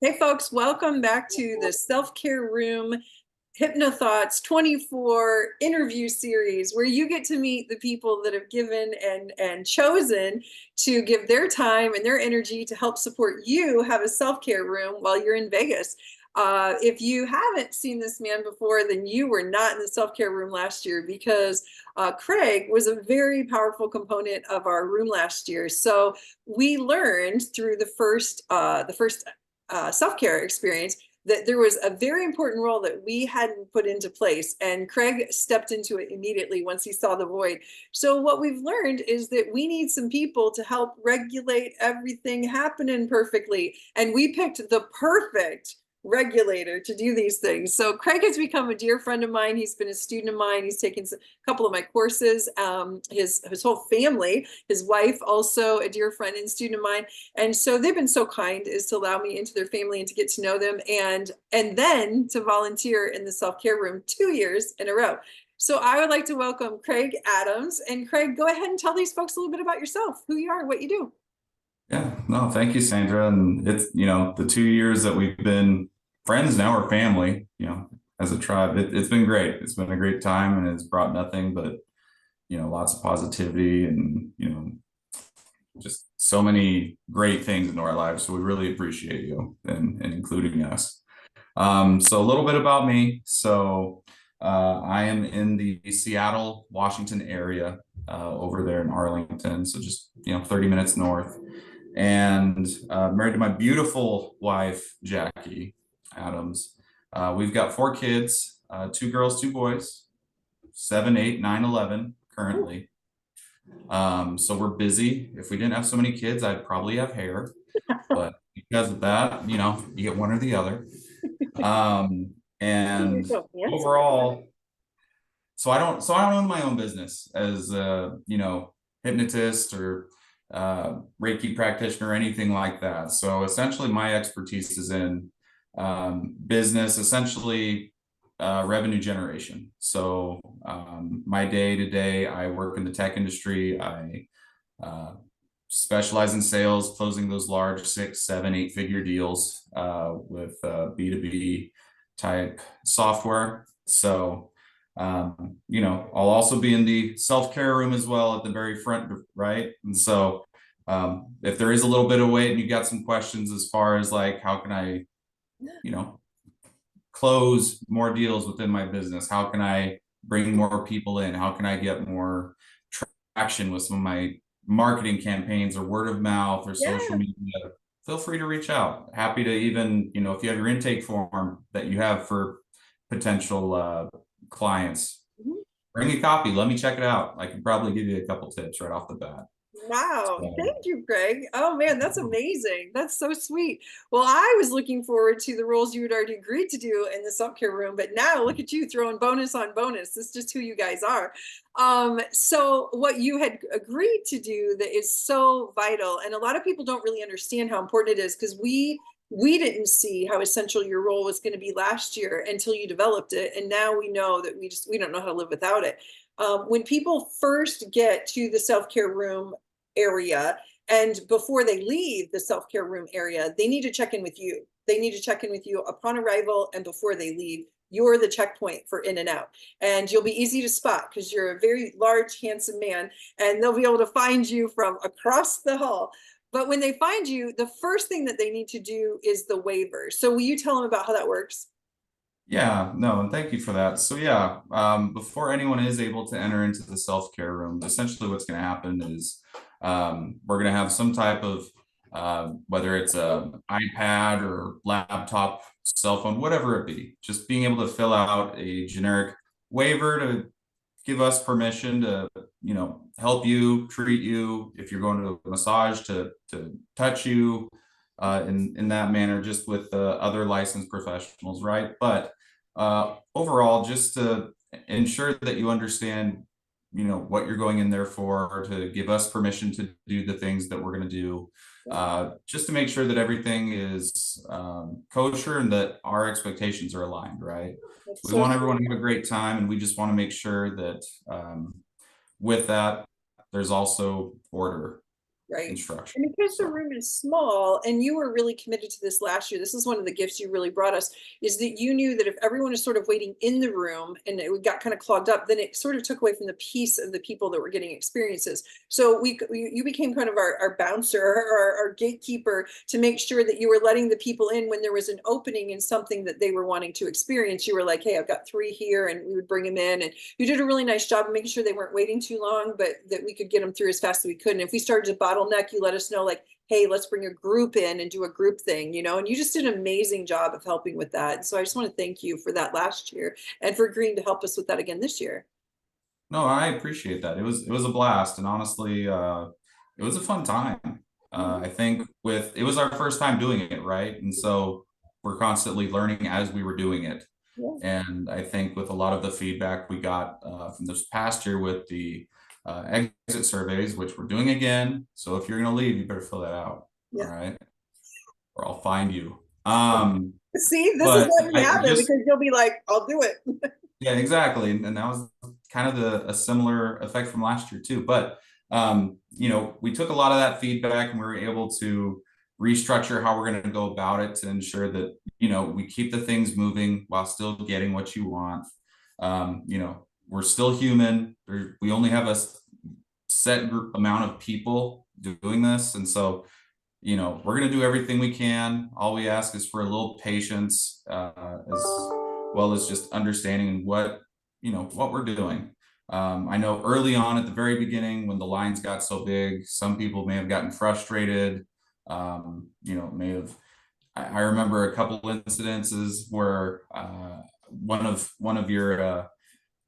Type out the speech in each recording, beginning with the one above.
Hey folks, welcome back to the Self-Care Room Hypnothoughts 24 interview series where you get to meet the people that have given and chosen to give their time and their energy to help support you have a self-care room while you're in Vegas. If you haven't seen this man before, then you were not in the self-care room last year because Craig was a very powerful component of our room last year. So we learned through the first self-care experience that there was a very important role that we hadn't put into place, and Craig stepped into it immediately once he saw the void. So what we've learned is that we need some people to help regulate everything happening perfectly, and we picked the perfect regulator to do these things. So Craig has become a dear friend of mine. He's been a student of mine. He's taken a couple of my courses. His whole family, his wife, also a dear friend and student of mine. And so they've been so kind as to allow me into their family and to get to know them, and then to volunteer in the self-care room 2 years in a row. So I would like to welcome Craig Adams. And Craig, go ahead and tell these folks a little bit about yourself, who you are, what you do. Yeah, no, thank you, Sandra. And it's, the 2 years that we've been friends now or family, as a tribe, it's been great. It's been a great time and it's brought nothing but, lots of positivity and, just so many great things into our lives. So we really appreciate you and including us. So a little bit about me. So I am in the Seattle, Washington area, over there in Arlington. So just, 30 minutes north. And married to my beautiful wife, Jackie Adams. We've got 4 kids, 2 girls, 2 boys, 7, 8, 9, 11 currently. So we're busy. If we didn't have so many kids, I'd probably have hair, but because of that, you get one or the other. And overall, so I don't own my own business as a, hypnotist or Reiki practitioner or anything like that. So essentially my expertise is in business, essentially revenue generation. So my day to day, I work in the tech industry. I specialize in sales, closing those large 6, 7, 8-figure deals with B2B type software. So I'll also be in the self-care room as well at the very front, right? And so if there is a little bit of weight and you got some questions as far as like, how can I, close more deals within my business? How can I bring more people in? How can I get more traction with some of my marketing campaigns or word of mouth or social media? Feel free to reach out. Happy to even, if you have your intake form that you have for potential clients, bring a copy. Let me check it out. I can probably give you a couple tips right off the bat. Wow. So, Thank you, Greg. Oh man, that's amazing. That's so sweet. Well, I was looking forward to the roles you had already agreed to do in the self-care room, but now look at you throwing bonus on bonus. This is just who you guys are. So what you had agreed to do that is so vital, and a lot of people don't really understand how important it is because we didn't see how essential your role was going to be last year until you developed it, and now we know that we don't know how to live without it. When people first get to the self-care room area and before they leave the self-care room area, they need to check in with you. They need to check in with you upon arrival and before they leave. You're the checkpoint for in and out, and you'll be easy to spot because you're a very large, handsome man, and they'll be able to find you from across the hall. But when they find you, the first thing that they need to do is the waiver. So will you tell them about how that works? yeah, no, and thank you for that. So yeah, before anyone is able to enter into the self-care room, essentially what's going to happen is we're going to have some type of whether it's a iPad or laptop, cell phone, whatever it be, just being able to fill out a generic waiver to give us permission to, help you, treat you, if you're going to a massage, to touch you in that manner, just with other licensed professionals, right? But overall, just to ensure that you understand, what you're going in there for, to give us permission to do the things that we're going to do, just to make sure that everything is kosher and that our expectations are aligned, right? That's We so want everyone to have a great time, and we just want to make sure that with that, there's also order. Right. instruction. And because the So. room is small and you were really committed to this last year, this is one of the gifts you really brought us, is that you knew that if everyone is sort of waiting in the room and it got kind of clogged up, then it sort of took away from the peace of the people that were getting experiences. So you became kind of our bouncer, our gatekeeper, to make sure that you were letting the people in when there was an opening in something that they were wanting to experience. You were like, hey, I've got 3 here, and we would bring them in. And you did a really nice job of making sure they weren't waiting too long, but that we could get them through as fast as we could. And if we started to bottleneck, you let us know, like, hey, let's bring a group in and do a group thing, and you just did an amazing job of helping with that. And so I just want to thank you for that last year and for agreeing to help us with that again this year. No, I appreciate that. It was a blast, and honestly, it was a fun time. Mhm. I think it was our first time doing it, right? And so we're constantly learning as we were doing it. Yeah, And I think with a lot of the feedback we got from this past year with the exit surveys, which we're doing again. So if you're going to leave, you better fill that out. All yeah. right, or I'll find you. See, this is But letting me I have it just because you'll be like, I'll do it. Yeah, exactly. And that was kind of a similar effect from last year too. But we took a lot of that feedback and we were able to restructure how we're going to go about it to ensure that, we keep the things moving while still getting what you want. We're still human. We only have a set group amount of people doing this. And so, we're going to do everything we can. All we ask is for a little patience, as well as just understanding what we're doing. I know early on at the very beginning, when the lines got so big, some people may have gotten frustrated. May have. I remember a couple incidences where one of your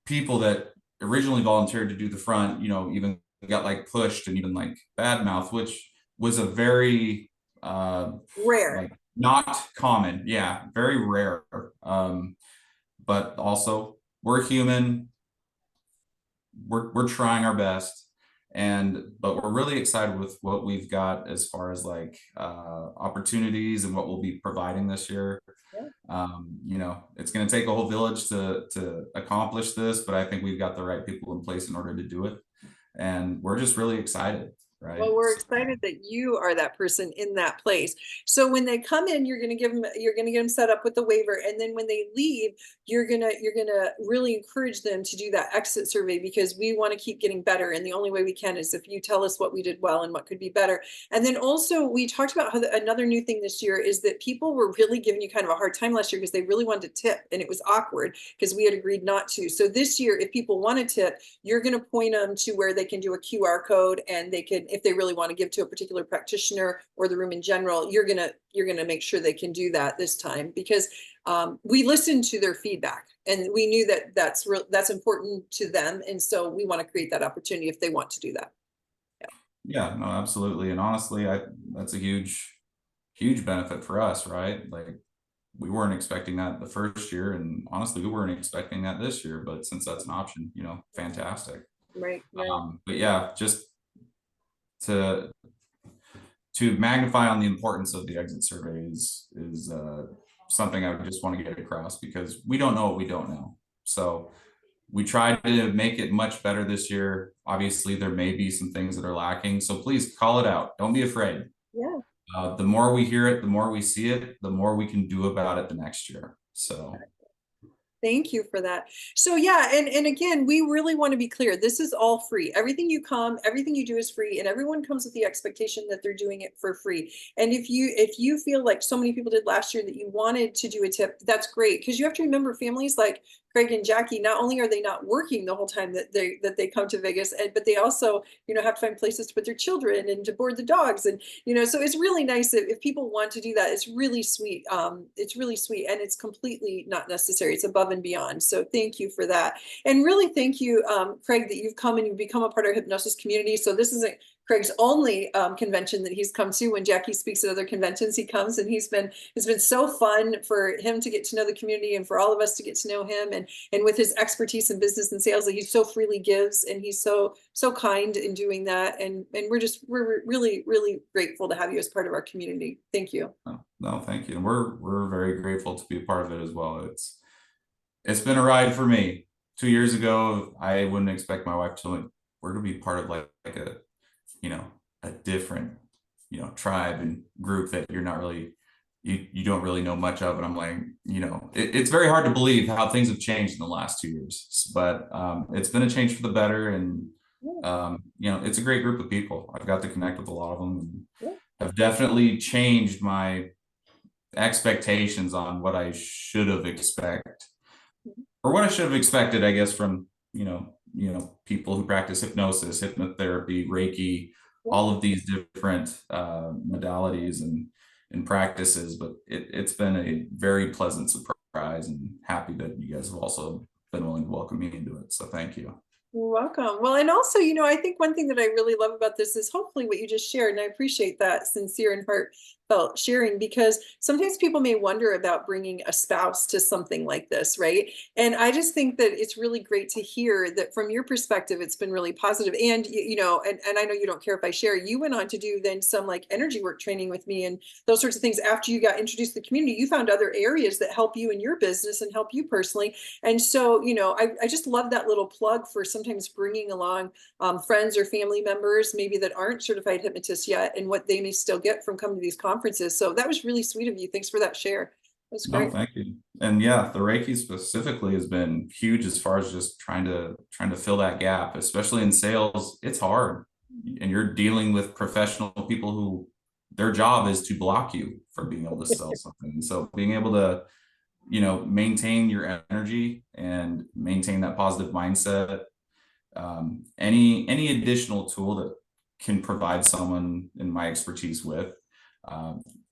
people that originally volunteered to do the front, even got like pushed and even like badmouth, which was a very Rare. like not common. Yeah, very rare. But also we're human. We're trying our best, but we're really excited with what we've got as far as like opportunities and what we'll be providing this year. Yeah. It's going to take a whole village to accomplish this, but I think we've got the right people in place in order to do it, and we're just really excited, right? Well, we're So, excited that you are that person in that place. So when they come in, you're going to get them set up with the waiver. And then when they leave, you're going to really encourage them to do that exit survey, because we want to keep getting better. And the only way we can is if you tell us what we did well and what could be better. And then also we talked about how another new thing this year is that people were really giving you kind of a hard time last year because they really wanted to tip, and it was awkward because we had agreed not to. So this year, if people want to tip, you're going to point them to where they can do a QR code, and they can, if they really want to give to a particular practitioner or the room in general, you're gonna make sure they can do that this time, because we listened to their feedback and we knew that that's important to them, and so we want to create that opportunity if they want to do that. Yeah. yeah, no, absolutely. And honestly, that's a huge benefit for us, right? Like we weren't expecting that the first year, and honestly, we weren't expecting that this year. But since that's an option, fantastic. Right, right. But yeah, just to magnify on the importance of the exit survey is something I just want to get across, because we don't know what we don't know. So we tried to make it much better this year. Obviously, there may be some things that are lacking. So please call it out. Don't be afraid. Yeah. The more we hear it, the more we see it, the more we can do about it the next year. So Thank you for that. So yeah, and again, we really want to be clear. This is all free. Everything you do is free, and everyone comes with the expectation that they're doing it for free. And if you feel like so many people did last year that you wanted to do a tip, that's great, because you have to remember families like Craig and Jackie, not only are they not working the whole time that they come to Vegas, but they also, have to find places to put their children and to board the dogs. And so it's really nice if people want to do that. It's really sweet. It's really sweet, and it's completely not necessary. It's above and beyond. So thank you for that. And really thank you, Craig, that you've come and you've become a part of our hypnosis community. So this isn't Craig's only convention that he's come to. When Jackie speaks at other conventions, he comes, and it's been so fun for him to get to know the community and for all of us to get to know him. And with his expertise in business and sales, that he so freely gives, and he's so kind in doing that. And we're really, really grateful to have you as part of our community. Thank you. no, thank you. And we're very grateful to be a part of it as well. It's been a ride for me. 2 years ago, I wouldn't expect my wife to we're to be part of like a a different, tribe and group that you're not really, you don't really know much of. And I'm like, it's very hard to believe how things have changed in the last 2 years, but it's been a change for the better. And, Yeah, it's a great group of people. I've got to connect with a lot of them and yeah. have definitely changed my expectations on what I should have expect or what I should have expected, I guess, from people who practice hypnosis, hypnotherapy, Reiki, Yeah. all of these different modalities and practices. But it's been a very pleasant surprise, and happy that you guys have also been willing to welcome me into it. So thank you. You're welcome. Well, and also, I think one thing that I really love about this is hopefully what you just shared, and I appreciate that sincere and heartfelt sharing, because sometimes people may wonder about bringing a spouse to something like this, right? And I just think that it's really great to hear that from your perspective, it's been really positive. And, and I know you don't care if I share, you went on to do then some like energy work training with me and those sorts of things. After you got introduced to the community, you found other areas that help you in your business and help you personally. And so, I just love that little plug for sometimes bringing along friends or family members, maybe that aren't certified hypnotists yet, and what they may still get from coming to these conferences. So that was really sweet of you. Thanks for that share. That was No, great. thank you. And yeah, the Reiki specifically has been huge as far as just trying to fill that gap, especially in sales. It's hard. And you're dealing with professional people who their job is to block you from being able to sell something. And so being able to, maintain your energy and maintain that positive mindset, any additional tool that can provide someone in my expertise with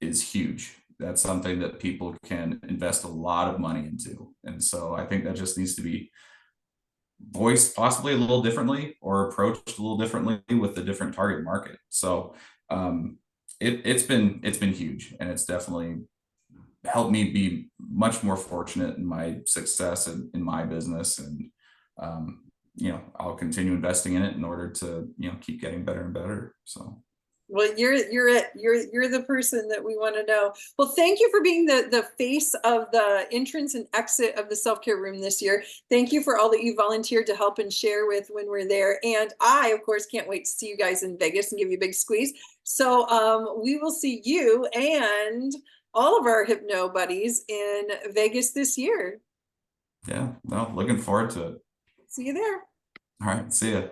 is huge. That's something that people can invest a lot of money into. And so I think that just needs to be voiced possibly a little differently or approached a little differently with the different target market. So it's been huge, and it's definitely helped me be much more fortunate in my success in my business. And I'll continue investing in it in order to keep getting better and better. So Well, you're the person that we want to know. Well, thank you for being the face of the entrance and exit of the self-care room this year. Thank you for all that you volunteered to help and share with when we're there. And I, of course, can't wait to see you guys in Vegas and give you a big squeeze. So we will see you and all of our hypno buddies in Vegas this year. yeah, no, looking forward to it. See you there. All right, see ya.